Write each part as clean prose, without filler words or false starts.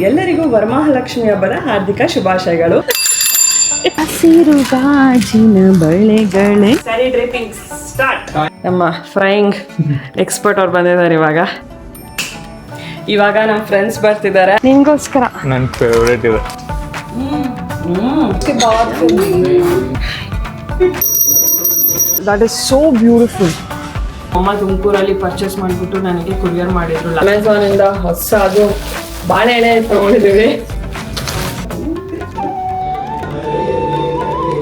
ಎಲ್ಲರಿಗೂ ವರಮಹಾಲಕ್ಷ್ಮಿ ಹಬ್ಬದ ಹಾರ್ದಿಕ ಶುಭಾಶಯಗಳು. ಹಸಿರು ಗಾಜಿನ ಬಳೆಗಳೇ. Sari draping start. ನಮ್ಮ ಫ್ರೈಯಿಂಗ್ ಎಕ್ಸ್ಪರ್ಟ್ ಅವ್ರು ಬಂದಿದ್ದಾರೆ. ಇವಾಗ ನಮ್ಮ ಫ್ರೆಂಡ್ಸ್ ಬರ್ತಿದ್ದಾರೆ. ನಿನ್ಗೋಸ್ಕರ ನನ್ನ ಫೇವ್ರೇಟ್ ಇದೆ. That is so beautiful. ಅಮ್ಮ ತುಮಕೂರಲ್ಲಿ ಪರ್ಚೇಸ್ ಮಾಡಿಬಿಟ್ಟು ನನಗೆ ಕೊರಿಯರ್ ಮಾಡಿದ್ರು. ಅಮೆಝಾನ್ ಇಂದ ಹೊಸದು ಬಾಳೆಹಣ್ಣೆ ತಗೊಂಡಿದ್ದೀವಿ.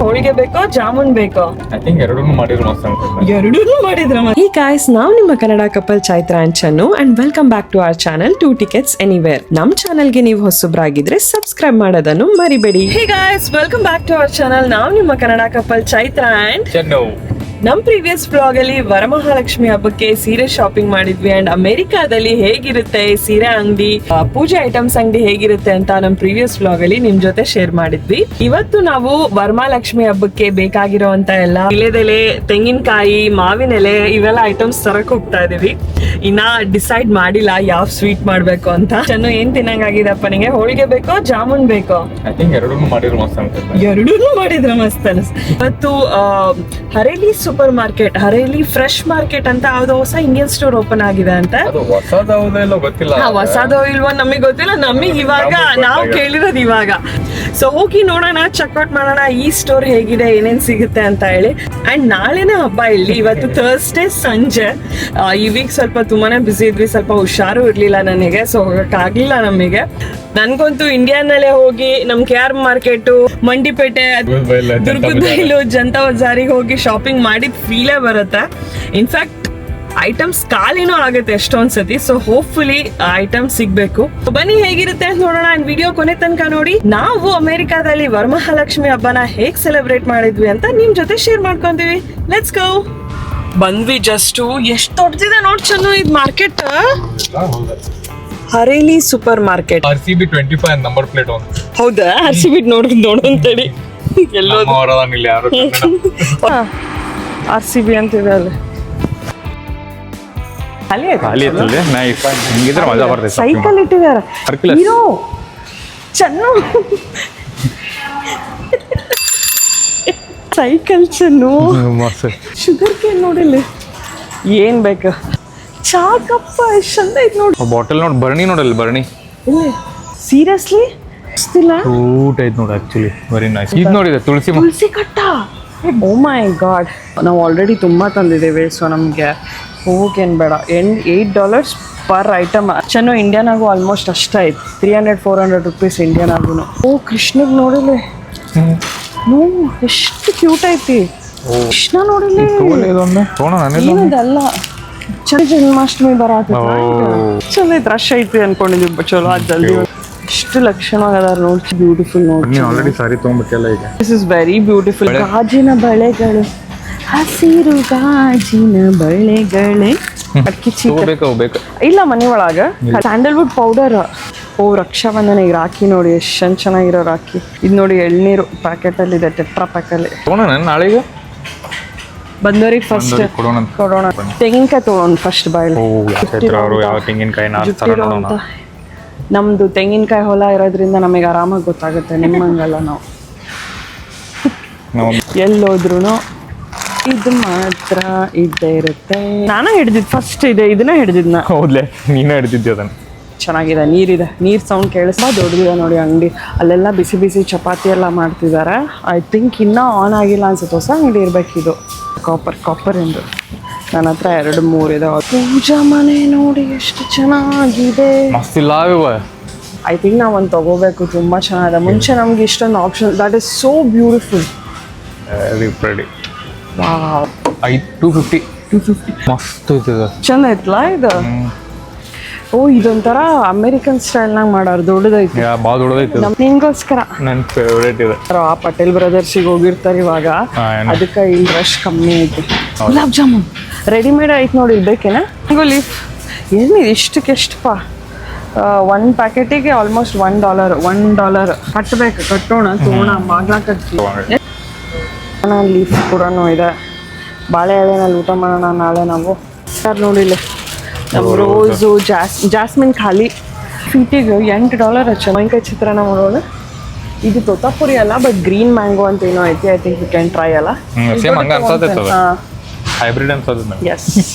ಹೋಳಿಗೆ ಬೇಕೋ ಜಾಮೂನ್ ಬೇಕೋ? ಐ ಥಿಂಕ್ ಎರಡನ್ನೂ ಮಾಡಿದ್ರು ಮಸ್ತ್ ಅನ್ಸುತ್ತೆ. ಎರಡನ್ನೂ ಮಾಡಿದ್ರ. ಈ ಗಾಯ್ಸ್, ನಾವು ನಿಮ್ಮ Kannada couple Chaitra and Channu and welcome back to our channel 2 Tickets Anywhere. ನಮ್ಮ ಚಾನಲ್ಗೆ ನೀವು ಹೊಸಬ್ರಾಗಿದ್ರೆ ಸಬ್ಸ್ಕ್ರೈಬ್ ಮಾಡೋದನ್ನು ಮರಿಬೇಡಿ. Hey guys, welcome back to our channel. ನಾವು ನಿಮ್ಮ ಕನ್ನಡ ಕಪಲ್ ಚೈತ್ರ ಅಂಡ್ ಚನ್ನು. ನಮ್ ಪ್ರೀವಿಯಸ್ ಬ್ಲಾಗ್ ಅಲ್ಲಿ ವರಮಹಾಲಕ್ಷ್ಮಿ ಹಬ್ಬಕ್ಕೆ ಸೀರೆ ಶಾಪಿಂಗ್ ಮಾಡಿದ್ವಿ ಅಂಡ್ ಅಮೆರಿಕಾದಲ್ಲಿ ಹೇಗಿರುತ್ತೆ ಸೀರೆ ಅಂಗಡಿ, ಪೂಜೆ ಐಟಮ್ಸ್ ಅಂಗಡಿ ಹೇಗಿರುತ್ತೆ ಅಂತ ನಮ್ ಪ್ರೀವಿಯಸ್ ಬ್ಲಾಗ್ ಅಲ್ಲಿ ನಿಮ್ ಜೊತೆ ಶೇರ್ ಮಾಡಿದ್ವಿ. ಇವತ್ತು ನಾವು ವರಮಹಾಲಕ್ಷ್ಮಿ ಹಬ್ಬಕ್ಕೆ ಬೇಕಾಗಿರೋಂತ ಎಲ್ಲ ಇಳೆದೆಲೆ, ತೆಂಗಿನಕಾಯಿ, ಮಾವಿನ ಎಲೆ ಇವೆಲ್ಲ ಐಟಮ್ಸ್ ತರಕ್ ಹೋಗ್ತಾ ಇದೀವಿ. ಇನ್ನ ಡಿಸೈಡ್ ಮಾಡಿಲ್ಲ ಯಾವ ಸ್ವೀಟ್ ಮಾಡ್ಬೇಕು ಅಂತ. ಚೆನ್ನು, ಏನ್ ತಿನ್ನಂಗಾಗಿದಪ್ಪ ನಿಂಗೆ? ಹೋಳಿಗೆ ಬೇಕೋ ಜಾಮೂನ್ ಬೇಕೋ? ಐ ಥಿಂಕ್ ಎರಡನ್ನೂ ಮಾಡಿದ್ರು ಮಸ್ತ್ ಅನ್ಸುತ್ತೆ. ಎರಡನ್ನೂ ಮಾಡಿದ್ರೆ ಮಸ್ತ್ ಅನ್ಸ್. ಇವತ್ತು ಹರೇಲಿ ಸೂಪರ್ ಮಾರ್ಕೆಟ್, ಹರೇಲಿ ಫ್ರೆಶ್ ಮಾರ್ಕೆಟ್ ಅಂತ ಯಾವ್ದೋ ಹೊಸ ಇಂಡಿಯನ್ ಸ್ಟೋರ್ ಓಪನ್ ಆಗಿದೆ ಅಂತ. ಅದು ಹೊಸದೋ ಗೊತ್ತಿಲ್ಲ. ಹೊಸದೋ ಇಲ್ವೋ ನಮಗ್ ಗೊತ್ತಿಲ್ಲ. ನಮಗ್ ಇವಾಗ ನಾವು ಕೇಳಿರೋದು ಇವಾಗ. ಸೊ ಹೋಗಿ ನೋಡೋಣ, ಚೆಕ್ಔಟ್ ಮಾಡೋಣ ಈ ಸ್ಟೋರ್ ಹೇಗಿದೆ, ಏನೇನ್ ಸಿಗುತ್ತೆ ಅಂತ ಹೇಳಿ. ಅಂಡ್ ನಾಳೆನೇ ಹಬ್ಬ ಇಲ್ಲಿ. ಇವತ್ತು ಥರ್ಸ್ಡೇ ಸಂಜೆ. ಈ ವೀಕ್ ಸ್ವಲ್ಪ ತುಂಬಾನೇ ಬಿಸಿ ಇದ್ವಿ, ಸ್ವಲ್ಪ ಹುಷಾರು ಇರ್ಲಿಲ್ಲ ನನಗೆ, ಸೊ ಹೋಗಕ್ಕಾಗ್ಲಿಲ್ಲ ನಮಗೆ. ನನ್ಗಂತೂ ಇಂಡಿಯಾನಲ್ಲೇ ಹೋಗಿ ನಮ್ KR ಮಾರ್ಕೆಟ್, ಮಂಡಿಪೇಟೆ, ದುರ್ಗದ ಬೈಲು, ಜನತಾ ಬಜಾರಿಗೆ ಹೋಗಿ ಶಾಪಿಂಗ್ ಮಾಡಿದ ಫೀಲೇ ಬರುತ್ತೆ. ಇನ್ಫ್ಯಾಕ್ಟ್ ಐಟಮ್ಸ್ ಖಾಲಿನೂ ಆಗುತ್ತೆ ಎಷ್ಟೊಂದ್ಸತಿ. ಸೊ ಹೋಪ್ಫುಲಿ ಐಟಮ್ಸ್ ಸಿಗ್ಬೇಕು. ಬನ್ನಿ ಹೇಗಿರುತ್ತೆ ಅಂತ ನೋಡೋಣ. ಅಂಡ್ ವಿಡಿಯೋ ಕೊನೆ ತನಕ ನೋಡಿ. ನಾವು ಅಮೆರಿಕಾದಲ್ಲಿ ವರಮಹಾಲಕ್ಷ್ಮಿ ಹಬ್ಬನ ಹೇಗ್ ಸೆಲೆಬ್ರೇಟ್ ಮಾಡಿದ್ವಿ ಅಂತ ನಿಮ್ ಜೊತೆ ಶೇರ್ ಮಾಡ್ಕೊಂತೀವಿ. Let's go. ಬಂದ್ವಿ ಜಸ್ಟ್. ಎಷ್ಟು ದೊಡ್ಡದಿದೆ ನೋಡ್ ಚೆನ್ನು ಇದು ಮಾರ್ಕೆಟ್. ಹರೇಲಿ super market. RCB 25 number plate ಒಂದು. ಹೌದಾ? RCB ನೋಡೋಂತೇಳಿ ಎಲ್ಲೋ RCB ಅಂತಿದೆ ಅಲ್ಲಿ. ಸೈಕಲ್ ಇಟ್ಟಿದ್ದಾರೆ. Chennu cycle Chennu. Sugar cane ನೋಡಿಲ್ಲಿ ಏನ್ ಬೇಕು. ಚಾ ಕಪ್ಪ ಎಷ್ಟು ಚಂದ ಐತ್ ನೋಡಿ. ಬಾಟಲ್ ನೋಡಿ, ಭರಣಿ ನೋಡಲ್ಲ, ಭರಣಿ. ಸೀರಿಯಸ್ಲಿ ಕ್ಯೂಟ್ ಐತ್ ನೋಡಿ. Actually very nice. ಈಗ ನೋಡಿದೆ ತುಳಸಿ ಕಟ್ಟ. ಓ ಮೈ ಗಾಡ್. ನಾವು ಆಲ್ರೆಡಿ ತುಂಬಾ ತಂದಿದ್ದೇವೆ, ಸೊ ನಮ್ಗೆ ಹೋಗೇನು ಬೇಡ. $8 ಪರ್ ಐಟಮ್. ಚೆನ್ನು ಇಂಡಿಯಾನಾಗೂ ಆಲ್ಮೋಸ್ಟ್ ಅಷ್ಟಾಯ್ತು. 300-400 ರೂಪೀಸ್ ಇಂಡಿಯಾನಾಗೂ. ಓ ಕೃಷ್ಣಗ್ ನೋಡಿಲಿ, ನೋ ಎಷ್ಟು ಕ್ಯೂಟ್ ಐತಿ. ಕೃಷ್ಣ ನೋಡಿಲಿ. ಏನದಲ್ಲ, ಜನ್ಮಾಷ್ಟಮಿ ಚಲೋ ಐತಿ. ರಶ್ ಐತಿ ಅನ್ಕೊಂಡಿದ್ವಿ, ಚಲೋ ಆದ್ ಜಲ್ದಿ. ಎಷ್ಟು ಲಕ್ಷಣವಾಗದಾರ ನೋಡಿ. ಬ್ಯೂಟಿಫುಲ್ ನೋಡಿ. ಆಲ್ರೆಡಿ ಸಾರಿ ತಗೊಂಡ್ಬಿಟ್ಟಲ್ಲ ಈಗ. This is very beautiful. ಗಾಜಿನ ಬಳೆಗಳು, ಹಸಿರು ಗಾಜಿನ ಬಳೆಗಳೇ. ಅಕ್ಕಿ ಇಲ್ಲ ಮನೆ ಒಳಗ. Sandalwood powder. ಓ ರಕ್ಷಾಬಂಧನಿಗೆ ರಾಖಿ ನೋಡಿ ಎಷ್ಟು ಚೆನ್ನಾಗಿರೋ ರಾಖಿ. ಇದು ನೋಡಿ ಎಳ್ನೀರು ಪ್ಯಾಕೆಟ್ ಅಲ್ಲಿ ಇದೆ, ಟೆಟ್ರಾ ಪ್ಯಾಕ್ ಅಲ್ಲಿ. ನಾಳೆಗೆ ಬಂದವ್ರಿಗೆ ಫಸ್ಟ್ ಕೊಡೋಣ. ತೆಂಗಿನಕಾಯಿ ತಗೋಣ ಫಸ್ಟ್. ಬಾಯಲ್ಲಿ ನಮ್ದು ತೆಂಗಿನಕಾಯಿ ಹೊಲ ಇರೋದ್ರಿಂದ ನಮಗೆ ಆರಾಮಾಗಿ ಗೊತ್ತಾಗುತ್ತೆ. ನಿಮ್ಮಂಗಲ್ಲ ನಾವು ಎಲ್ಲೋದ್ರು ಇದು ಮಾತ್ರ ಇದ್ದೇ ಇರುತ್ತೆ. ನಾನೇ ಹಿಡ್ದಿದ್ ಫಸ್ಟ್ ಇದೆ, ಇದನ್ನ ಹಿಡ್ದಿದ್ನ. ಹೌದ್ಲೆ, ನೀನೇ ಹಿಡ್ದಿದ್ದೆ ಅದನ್ನ. ಚೆನ್ನಾಗಿದೆ, ನೀರಿದೆ. ನೀರ್ ಸೌಂಡ್ ಕೇಳಿಸ್ತಾ ದೊಡ್ಡದಿದೆ ನೋಡಿ ಅಂಗಡಿ. ಅಲ್ಲೆಲ್ಲ ಬಿಸಿ ಬಿಸಿ ಚಪಾತಿ ಎಲ್ಲ ಮಾಡ್ತಿದ್ದಾರೆ. ಐ ಥಿಂಕ್ ಇನ್ನೂ ಆನ್ ಆಗಿಲ್ಲ ಅನ್ಸುತ್ತೆ. ಹೊಸ ಅಂಗಡಿ ಇರ್ಬೇಕಿದು. ಕಾಪರ್ ಎಂದು ನನ್ನ ಹತ್ರ 2-3 ಇದೆ. ಪೂಜಾ ಮನೆ ನೋಡಿ ಎಷ್ಟು ಚೆನ್ನಾಗಿದೆ. ಐ ಥಿಂಕ್ ನಾವು ಒಂದು ತಗೋಬೇಕು. ತುಂಬಾ ಚೆನ್ನಾಗಿದೆ. ಮುಂಚೆ ನಮ್ಗೆ ಇಷ್ಟೊಂದು option. That is so beautiful. Wow. 250 ಮಸ್ತ್ ಐತದ. ಚಂದ ಐತ್ಲಾ ಇದು? ಓ ಇದೊಂಥರ ಅಮೆರಿಕನ್ ಸ್ಟೈಲ್ನಾಗ ಮಾಡೋರು. ದೊಡ್ಡದೈತಿ, ಭಾಳ ದೊಡ್ಡದೈತಿ. ನಿಂಗೋಸ್ಕರ ನನ್ನ ಫೇವ್ರೇಟ್ ಇದೆ. ಆ ಪಟೇಲ್ ಬ್ರದರ್ಸಿಗೆ ಹೋಗಿರ್ತಾರೆ ಇವಾಗ, ಅದಕ್ಕೆ ಇಲ್ಲಿ ರಶ್ ಕಮ್ಮಿ ಐತಿ. ಗುಲಾಬ್ ಜಾಮೂನ್ ರೆಡಿಮೇಡ್ ಐತಿ ನೋಡಿ. ಇಲ್ಲಿ ಬೇಕೇನಾ? ಲೀಫ್ ಏನಿದೆ ಇಷ್ಟಕ್ಕೆ ಎಷ್ಟಪ್ಪ? 1 ಪ್ಯಾಕೆಟಿಗೆ ಆಲ್ಮೋಸ್ಟ್ $1 ಕಟ್ಟೋಣ. ತಗೋಣ, ಬಾಗ್ಲ ಕಟ್ತೀವಿ. ಲೀಫ್ ಕೂಡ ಇದೆ. ಬಾಳೆ ಎಲೆನಲ್ಲಿ ಊಟ ಮಾಡೋಣ ನಾಳೆ ನಾವು. ಸರ್ ನೋಡಿಲ್ಲ, ನಮ್ಮ ರೋಸು, ಜಾಸ್ಮಿನ್ ಖಾಲಿ. ಫೀಟಿಗೆ $8 ಹಚ್ಚ ಮಾವಿನಕಾಯಿ ಚಿತ್ರಾನ್ನ ಮಾಡೋಣ. ಇದು ತೋತಾಪುರಿ ಅಲ್ಲ, ಬಟ್ ಗ್ರೀನ್ ಮ್ಯಾಂಗೋ ಅಂತ ಏನೋ ಐತಿ. I think you can try ಅಲ್ಲ. ಸೇಮ್ ಹಂಗ ಅನ್ಸೋದೈತೆ ಅದು. ಹೈಬ್ರಿಡ್ ಅನ್ಸೋದು ನನಗೆ. ಎಸ್.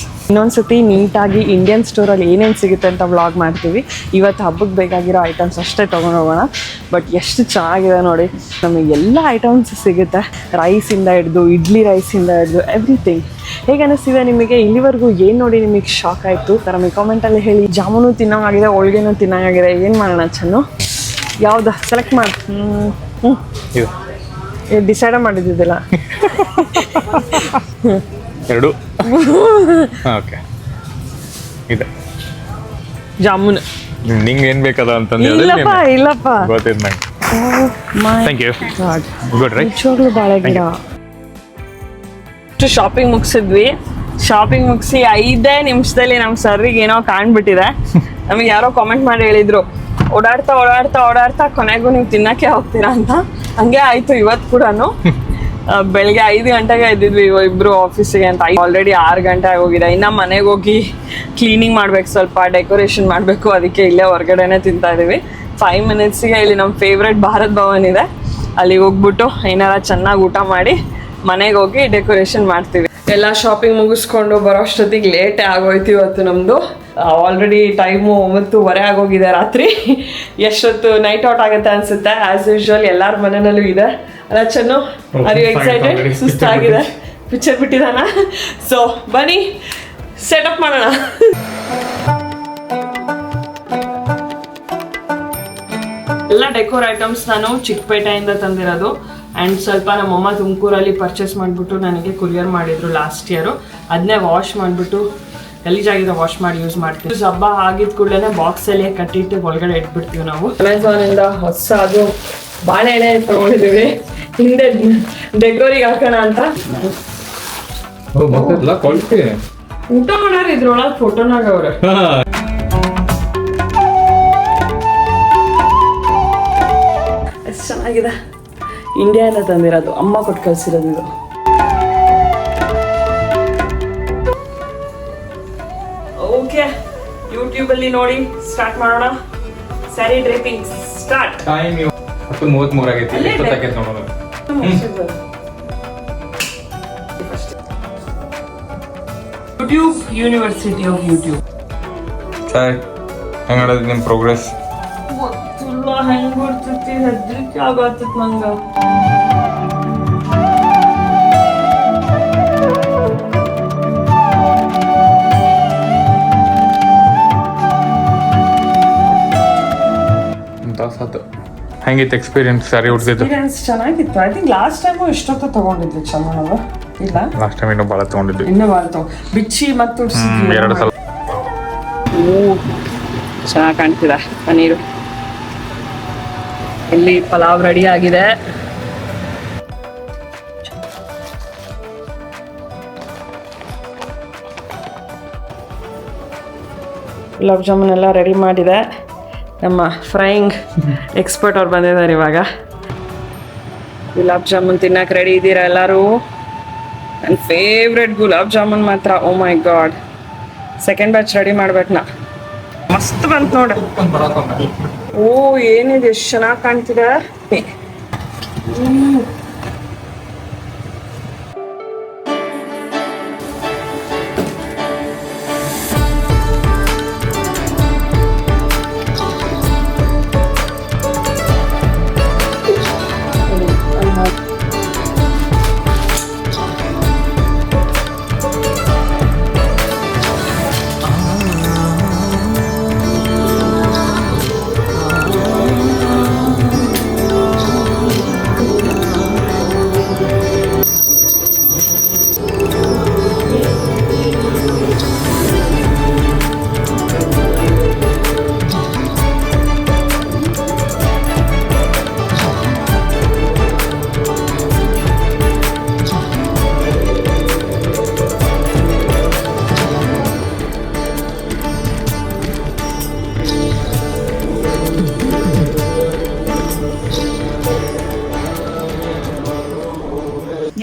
ಇನ್ನೊಂದ್ಸತಿ ನೀಟಾಗಿ ಇಂಡಿಯನ್ ಸ್ಟೋರಲ್ಲಿ ಏನೇನು ಸಿಗುತ್ತೆ ಅಂತ ವ್ಲಾಗ್ ಮಾಡ್ತೀವಿ. ಇವತ್ತು ಹಬ್ಬಕ್ಕೆ ಬೇಕಾಗಿರೋ ಐಟಮ್ಸ್ ಅಷ್ಟೇ ತೊಗೊಂಡು ಹೋಗೋಣ. ಬಟ್ ಎಷ್ಟು ಚೆನ್ನಾಗಿದೆ ನೋಡಿ, ನಮಗೆ ಎಲ್ಲ ಐಟಮ್ಸ್ ಸಿಗುತ್ತೆ. ರೈಸಿಂದ ಹಿಡಿದು ಇಡ್ಲಿ ರೈಸಿಂದ ಹಿಡಿದು ಎವ್ರಿಥಿಂಗ್. ಹೇಗೆ ಅನ್ನಿಸ್ತಿದೆ ನಿಮಗೆ? ಇಲ್ಲಿವರೆಗೂ ಏನು ನೋಡಿ ನಿಮಗೆ ಶಾಕ್ ಆಯಿತು ನಮಗೆ ಕಾಮೆಂಟಲ್ಲಿ ಹೇಳಿ. ಜಾಮೂನು ತಿನ್ನೋಂಗಾಗಿದೆ, ಹೋಳ್ಗೆನೂ ತಿನ್ನೋಂಗಾಗಿದೆ. ಏನು ಮಾಡೋಣ ಚೆನ್ನು? ಯಾವ್ದು ಸೆಲೆಕ್ಟ್ ಮಾಡಿ? ಡಿಸೈಡ್ ಮಾಡಿದ್ದಿಲ್ಲ. ಎರಡು ಓಕೆ ಇದೆ ಜಾಮೂನ್. ನಿಂಗೆ ಏನ್ ಬೇಕದ ಅಂತಂದು ಇಲ್ಲಪ್ಪ ಇಲ್ಲಪ್ಪ ಗೊತ್ತಿದ್ ನಂಗೆ. Thank you. Good right. ನಿಜವಾಗ್ಲೂ ಬಾಳೆ ಗಿಡ. ಶಾಪಿಂಗ್ ಮುಗಿಸಿದ್ವಿ. ಶಾಪಿಂಗ್ ಮುಗಿಸಿ 5 ನಿಮಿಷದಲ್ಲಿ ನಮ್ಮ ಸರ್ರಿಗೆ ಏನೋ ಕಾಣ್ಬಿಟ್ಟಿದೆ. ನಮಗೆ ಯಾರೋ ಕಾಮೆಂಟ್ ಮಾಡಿ ಹೇಳಿದ್ರು, ಓಡಾಡ್ತಾ ಓಡಾಡ್ತಾ ಓಡಾಡ್ತಾ ಕೊನೆಗೂ ನೀವು ತಿನ್ನಕ್ಕೆ ಹೋಗ್ತೀರಾ ಅಂತ. ಹಂಗೆ ಆಯ್ತು ಇವತ್ತು ಕೂಡ. ಬೆಳಗ್ಗೆ 5 ಗಂಟೆಗೆ ಎದ್ದಿದ್ವಿ ಇಬ್ರು ಆಫೀಸಿಗೆ ಅಂತ. ಆಲ್ರೆಡಿ 6 ಗಂಟೆ ಆಗೋಗಿದೆ. ಇನ್ನು ಮನೆಗೆ ಹೋಗಿ ಕ್ಲೀನಿಂಗ್ ಮಾಡ್ಬೇಕು, ಸ್ವಲ್ಪ ಡೆಕೋರೇಷನ್ ಮಾಡಬೇಕು. ಅದಕ್ಕೆ ಇಲ್ಲೇ ಹೊರಗಡೆನೆ ತಿಂತಾ ಇದೀವಿ. 5 ಮಿನಿಟ್ಸಿಗೆ ಇಲ್ಲಿ ನಮ್ಮ ಫೇವ್ರೆಟ್ ಭಾರತ್ ಭವನ್ ಇದೆ, ಅಲ್ಲಿಗೆ ಹೋಗ್ಬಿಟ್ಟು ಏನಾರ ಚೆನ್ನಾಗಿ ಊಟ ಮಾಡಿ ಮನೆಗೆ ಹೋಗಿ ಡೆಕೋರೇಷನ್ ಮಾಡ್ತೀವಿ. ಎಲ್ಲ ಶಾಪಿಂಗ್ ಮುಗಿಸ್ಕೊಂಡು ಬರೋ ಅಷ್ಟೊತ್ತಿಗೆ ಲೇಟೇ ಆಗೋಯ್ತು ಇವತ್ತು ನಮ್ಮದು. ಆಲ್ರೆಡಿ ಟೈಮು 9:30 ಆಗೋಗಿದೆ ರಾತ್ರಿ. ಎಷ್ಟೊತ್ತು ನೈಟ್ ಔಟ್ ಆಗುತ್ತೆ ಅನ್ಸುತ್ತೆ. ಆಸ್ ಯೂಶುವಲ್ ಎಲ್ಲರ ಮನೆಯಲ್ಲೂ ಇದೆ ಅಲ್ಲ ಚೆನ್ನು? Are you excited? ಸುಸ್ತಾಗಿದೆ, ಪಿಕ್ಚರ್ ಬಿಟ್ಟಿದ್ದಾನ. ಸೊ ಬನ್ನಿ ಸೆಟಪ್ ಮಾಡೋಣ. ಎಲ್ಲ ಡೆಕೋರ್ ಐಟಮ್ಸ್ ನಾನು ಚಿಕ್ಕಪೇಟೆಯಿಂದ ತಂದಿರೋದು. ಆ್ಯಂಡ್ ಸ್ವಲ್ಪ ನಮ್ಮಮ್ಮ ತುಮಕೂರಲ್ಲಿ ಪರ್ಚೇಸ್ ಮಾಡಿಬಿಟ್ಟು ನನಗೆ ಕೊರಿಯರ್ ಮಾಡಿದ್ರು ಲಾಸ್ಟ್ ಇಯರು. ಅದನ್ನೇ ವಾಶ್ ಮಾಡಿಬಿಟ್ಟು ಗಲೀಜಾಗಿರೋ ವಾಶ್ ಮಾಡಿ ಯೂಸ್ ಮಾಡ್ತೀವಿ. ಹಬ್ಬ ಆಗಿದ ಕೂಡಲೇ ಬಾಕ್ಸಲ್ಲಿ ಕಟ್ಟಿಟ್ಟು ಒಳಗಡೆ ಇಟ್ಬಿಡ್ತೀವಿ ನಾವು. ಅಮೆಝಾನಿಂದ ಹೊಸ ಅದು ಬಾಳೆಹಣ್ಣೆ ತೊಗೊಂಡಿದ್ದೀವಿ, ಹಿಂದೆ ಡೆಕೋರಿಗೆ ಹಾಕೋಣ ಅಂತ. ಊಟ ಮಾಡೋರು ಇದ್ರೊಳಗೆ ಫೋಟೋನಾಗ ಅವ್ರೆ. ಎಷ್ಟು ಚೆನ್ನಾಗಿದೆ. ಇಂಡಿಯಾದಿಂದ ತಂದಿರೋದು, ಅಮ್ಮ ಕೊಟ್ಟು ಕಳಿಸಿರೋದು ಇದು. ಓಕೆ, ಯೂಟ್ಯೂಬಲ್ಲಿ ನೋಡಿ ಸ್ಟಾರ್ಟ್ ಮಾಡೋಣ. Sari draping start. ಟೈಮ್ 10:33 ಆಗೈತಿ. ಎಷ್ಟೊತ್ತಾಗೈತೆ ನೋಡೋಣ. YouTube university of YouTube. ಸರಿ, ಹೆಂಗ್ ನಡೆದ ನಿಮ್ಮ ಪ್ರೋಗ್ರೆಸ್? ಗೊತ್ತಿಲ್ಲ ಹೆಂಗ್ ಗೊತ್ತೈತಿ, ಹೆದ್ರಿಕೆ ಆಗತ್ತದ ನಂಗೆ. ಹೆಂಗಿತ್ತು ಎಕ್ಸ್ಪೀರಿಯನ್ಸ್? ಸ್ಯಾರಿ ಉಡ್ಸಿದ್ದು ಎಕ್ಸ್ಪೀರಿಯನ್ಸ್ ಚೆನ್ನಾಗಿತ್ತು. ಐ ಥಿಂಕ್ ಲಾಸ್ಟ್ ಟೈಮು ಎಷ್ಟೊತ್ತು ತಗೊಂಡಿದ್ವಿ ಚೆನ್ನಾಗಿ. ಇಲ್ಲ ಲಾಸ್ಟ್ ಟೈಮ್ ಇನ್ನೂ ಭಾಳ ತೊಗೊಂಡಿದ್ವಿ. ಇನ್ನೂ ಬಾಳ್ತು ಬಿಚ್ಚಿ ಮತ್ತು ಉಡ್ಸಿದ್ವಿ. 2 ಸಲ. ಚೆನ್ನಾಗಿ ಕಾಣ್ತಿದೆ ಪನ್ನೀರು. ಇಲ್ಲಿ ಪಲಾವ್ ರೆಡಿ ಆಗಿದೆ. ಗುಲಾಬ್ ಜಾಮೂನ್ ಎಲ್ಲ ರೆಡಿ ಮಾಡಿದೆ. ನಮ್ಮ ಫ್ರೈಯಿಂಗ್ ಎಕ್ಸ್ಪರ್ಟ್ ಅವ್ರು ಬಂದಿದ್ದಾರೆ ಇವಾಗ. ಗುಲಾಬ್ ಜಾಮೂನ್ ತಿನ್ನಕ್ಕೆ ರೆಡಿ ಇದ್ದೀರಾ ಎಲ್ಲರೂ? ನನ್ನ ಫೇವ್ರೆಟ್ ಗುಲಾಬ್ ಜಾಮೂನ್ ಮಾತ್ರ. ಓ ಮೈ ಗಾಡ್, ಸೆಕೆಂಡ್ ಬ್ಯಾಚ್ ರೆಡಿ ಮಾಡ್ಬೇಕು ನಾ. ಮಸ್ತ್ ಬಂತು ನೋಡಿ. ಓ ಏನಿದೆ, ಎಷ್ಟು ಚೆನ್ನಾಗಿ ಕಾಣ್ತಿದೆ.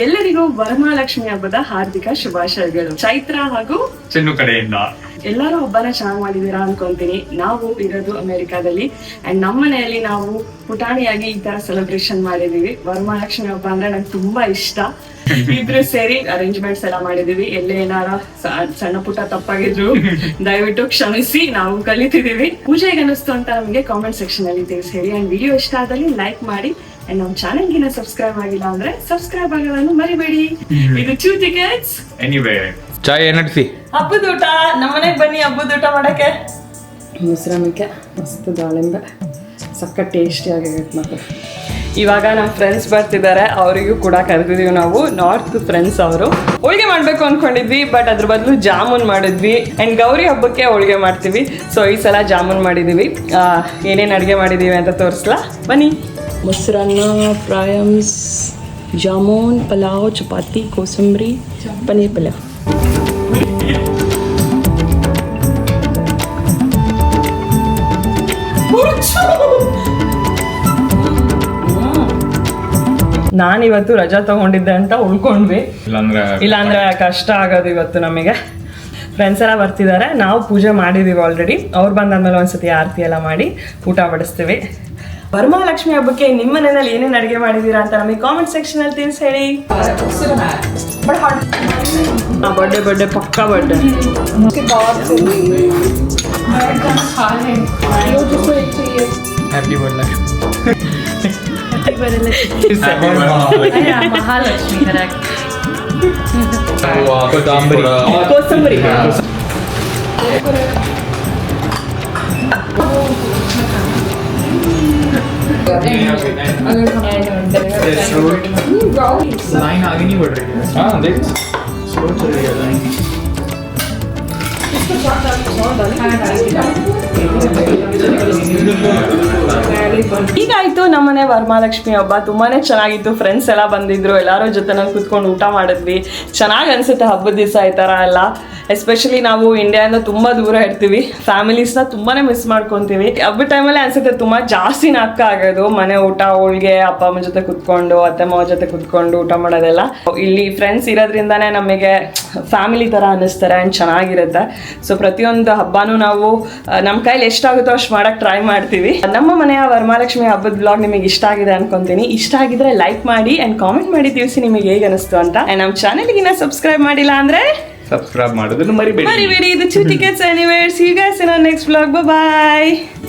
ಎಲ್ಲರಿಗೂ ವರಮಹಾಲಕ್ಷ್ಮಿ ಹಬ್ಬದ ಹಾರ್ದಿಕ ಶುಭಾಶಯಗಳು. ಚೈತ್ರ ಹಾಗೂ ಚಿನ್ನು ಕಡೆಯಿಂದ ಎಲ್ಲರೂ ಹಬ್ಬನ ಚೆನ್ನಾಗಿ ಮಾಡಿದೀರಾ ಅನ್ಕೊಂತೀನಿ. ನಾವು ಇರೋದು ಅಮೆರಿಕಾದಲ್ಲಿ ಅಂಡ್ ನಮ್ಮ ಮನೆಯಲ್ಲಿ ನಾವು ಪುಟಾಣಿಯಾಗಿ ಈ ತರ ಸೆಲೆಬ್ರೇಷನ್ ಮಾಡಿದೀವಿ. ವರಮಹಾಲಕ್ಷ್ಮಿ ಹಬ್ಬ ಅಂದ್ರೆ ನಂಗೆ ತುಂಬಾ ಇಷ್ಟ. ಇಬ್ರು ಸೇರಿ ಅರೇಂಜ್ಮೆಂಟ್ಸ್ ಎಲ್ಲ ಮಾಡಿದೀವಿ. ಎಲ್ಲೇ ಏನಾರ ಸಣ್ಣ ಪುಟ್ಟ ತಪ್ಪಾಗಿದ್ರು ದಯವಿಟ್ಟು ಕ್ಷಮಿಸಿ, ನಾವು ಕಲಿತಿದೀವಿ. ಪೂಜೆ ಹೇಗೆ ಅನಿಸ್ತು ಅಂತ ನಮಗೆ ಕಾಮೆಂಟ್ ಸೆಕ್ಷನ್ ಅಲ್ಲಿ ತಿಳಿಸಿ ಹೇಳಿ. ಅಂಡ್ ವಿಡಿಯೋ ಇಷ್ಟ ಆದಲ್ಲಿ ಲೈಕ್ ಮಾಡಿ ಅಂಡ್ ನಮ್ಮ ಚಾನೆಲ್ಗಿನ ಸಬ್ಸ್ಕ್ರೈಬ್ ಆಗಿಲ್ಲ ಅಂದ್ರೆ ಸಬ್ಸ್ಕ್ರೈಬ್ ಆಗೋದನ್ನು ಮರಿಬೇಡಿ. ಇದು ಚ್ಯೂತಿ ಕಿಡ್ಸ್. ಚಾಯ್ ಏನಡ್ಸಿ ಹಬ್ಬದ ಊಟ ನಮ್ಮನೆಗೆ ಬನ್ನಿ. ಹಬ್ಬದ ಊಟ ಮಾಡಕ್ಕೆ ಮೊಸರನ್ನಕ್ಕೆ ಮಸ್ತ್ ದಾಳಿಂಬೆ ಸಕ್ಕ ಟೇಸ್ಟಿ ಆಗಿರುತ್ತೆ. ಮತ್ತೆ ಇವಾಗ ನಮ್ಮ ಫ್ರೆಂಡ್ಸ್ ಬರ್ತಿದ್ದಾರೆ, ಅವರಿಗೂ ಕೂಡ ಕರೆದಿದ್ದೀವಿ ನಾವು. ನಾರ್ತ್ ಫ್ರೆಂಡ್ಸ್ ಅವರು. ಹೋಳಿಗೆ ಮಾಡಬೇಕು ಅಂದ್ಕೊಂಡಿದ್ವಿ, ಬಟ್ ಅದ್ರ ಬದಲು ಜಾಮೂನ್ ಮಾಡಿದ್ವಿ. ಆ್ಯಂಡ್ ಗೌರಿ ಹಬ್ಬಕ್ಕೆ ಹೋಳಿಗೆ ಮಾಡ್ತೀವಿ. ಸೊ ಈ ಸಲ ಜಾಮೂನ್ ಮಾಡಿದ್ದೀವಿ. ಏನೇನು ಅಡುಗೆ ಮಾಡಿದ್ದೀವಿ ಅಂತ ತೋರಿಸ್ಲಾ ಬನ್ನಿ. ಮೊಸರನ್ನ, ಪ್ರಾಯಮ್ಸ್, ಜಾಮೂನ್, ಪಲಾವ್, ಚಪಾತಿ, ಕೋಸಂಬರಿ, ಪನ್ನೀರ್ ಪಲ್ಯ. ನಾನಿವತ್ತು ರಜಾ ತಗೊಂಡಿದ್ದೆ ಅಂತ ಉಳ್ಕೊಂಡ್ವಿ, ಇಲ್ಲಾಂದ್ರೆ ಕಷ್ಟ ಆಗೋದು ಇವತ್ತು ನಮಗೆ. ಫ್ರೆಂಡ್ಸ್ ಎಲ್ಲ ಬರ್ತಿದ್ದಾರೆ, ನಾವು ಪೂಜೆ ಮಾಡಿದೀವಿ ಆಲ್ರೆಡಿ. ಅವ್ರು ಬಂದಾದ್ಮೇಲೆ ಒಂದ್ಸತಿ ಆರತಿ ಎಲ್ಲ ಮಾಡಿ ಊಟ ಬಡಿಸ್ತೀವಿ. ವರಮಹಾಲಕ್ಷ್ಮಿ ಹಬ್ಬಕ್ಕೆ ನಿಮ್ಮ ಮನೆಯಲ್ಲಿ ಏನೇನು ಅಡುಗೆ ಮಾಡಿದೀರಾ ಅಂತ ನಮಗೆ ಕಾಮೆಂಟ್ ಸೆಕ್ಷನ್ ಅಲ್ಲಿ ತಿಳಿಸಿ ಹೇಳಿ. ಬರ್ಡೇ ಪಕ್ಕಾ ಬರ್ಡೇ. ಹ್ಯಾಪಿ ಬರ್ಡೇ ಕೋಸಂಬರಿ. लाइन आगे नहीं बढ़ रही है. हाँ देख स्लो चल रही है लाइन. ಹೀಗಾಯ್ತು ನಮ್ಮನೆ ವರಮಹಾಲಕ್ಷ್ಮಿ ಹಬ್ಬ. ತುಂಬಾನೇ ಚೆನ್ನಾಗಿತ್ತು. ಫ್ರೆಂಡ್ಸ್ ಎಲ್ಲ ಬಂದಿದ್ರು, ಎಲ್ಲಾರ ಜೊತೆ ನಾವು ಕುತ್ಕೊಂಡು ಊಟ ಮಾಡಿದ್ವಿ. ಚೆನ್ನಾಗಿ ಅನ್ಸುತ್ತೆ ಹಬ್ಬದ ದಿವಸ ಈ ಥರ ಎಲ್ಲ. ಎಸ್ಪೆಷಲಿ ನಾವು ಇಂಡಿಯಾದಿಂದ ತುಂಬ ದೂರ ಇರ್ತೀವಿ, ಫ್ಯಾಮಿಲೀಸ್ನ ತುಂಬಾನೇ ಮಿಸ್ ಮಾಡ್ಕೊತೀವಿ. ಹಬ್ಬದ ಟೈಮಲ್ಲಿ ಅನ್ಸುತ್ತೆ ತುಂಬ ಜಾಸ್ತಿ ನಾಕ ಆಗೋದು. ಮನೆ ಊಟ, ಹೋಳಿಗೆ, ಅಪ್ಪ ಅಮ್ಮ ಜೊತೆ ಕುತ್ಕೊಂಡು, ಅತ್ತೆ ಮಾವ ಜೊತೆ ಕುತ್ಕೊಂಡು ಊಟ ಮಾಡೋದೆಲ್ಲ. ಇಲ್ಲಿ ಫ್ರೆಂಡ್ಸ್ ಇರೋದ್ರಿಂದಾನೇ ನಮಗೆ ಫ್ಯಾಮಿಲಿ ಥರ ಅನ್ನಿಸ್ತಾರೆ ಆ್ಯಂಡ್ ಚೆನ್ನಾಗಿರುತ್ತೆ. ಸೊ ಪ್ರತಿಯೊಂದು ಹಬ್ಬನೂ ನಾವು ನಮ್ಮ ಕೈಲಿ ಎಷ್ಟಾಗುತ್ತೋ ಅಷ್ಟು ಮಾಡಕ್ಕೆ ಟ್ರೈ ಮಾಡ್ತೀವಿ. ನಮ್ಮ ಮನೆಯ ವರಮಹಾಲಕ್ಷ್ಮಿ ಹಬ್ಬದ ಬ್ಲಾಗ್ ನಿಮಗೆ ಇಷ್ಟ ಆಗಿದೆ ಅನ್ಕೊಂತೀನಿ. ಇಷ್ಟ ಆಗಿದ್ರೆ ಲೈಕ್ ಮಾಡಿ ಆ್ಯಂಡ್ ಕಾಮೆಂಟ್ ಮಾಡಿ ತಿಳಿಸಿ ನಿಮಗೆ ಹೇಗೆ ಅನಿಸ್ತು ಅಂತ. ಆ್ಯಂಡ್ ನಮ್ಮ ಚಾನೆಲ್ಗಿನ್ನ ಸಬ್ಸ್ಕ್ರೈಬ್ ಮಾಡಿಲ್ಲ ಅಂದ್ರೆ ಸಬ್ಸ್ಕ್ರೈಬ್ ಮಾಡೋದನ್ನು ಮರಿಬೇಡಿ. ಇದು Chyuthi kids anywhere. See you guys in our next vlog. Bye bye.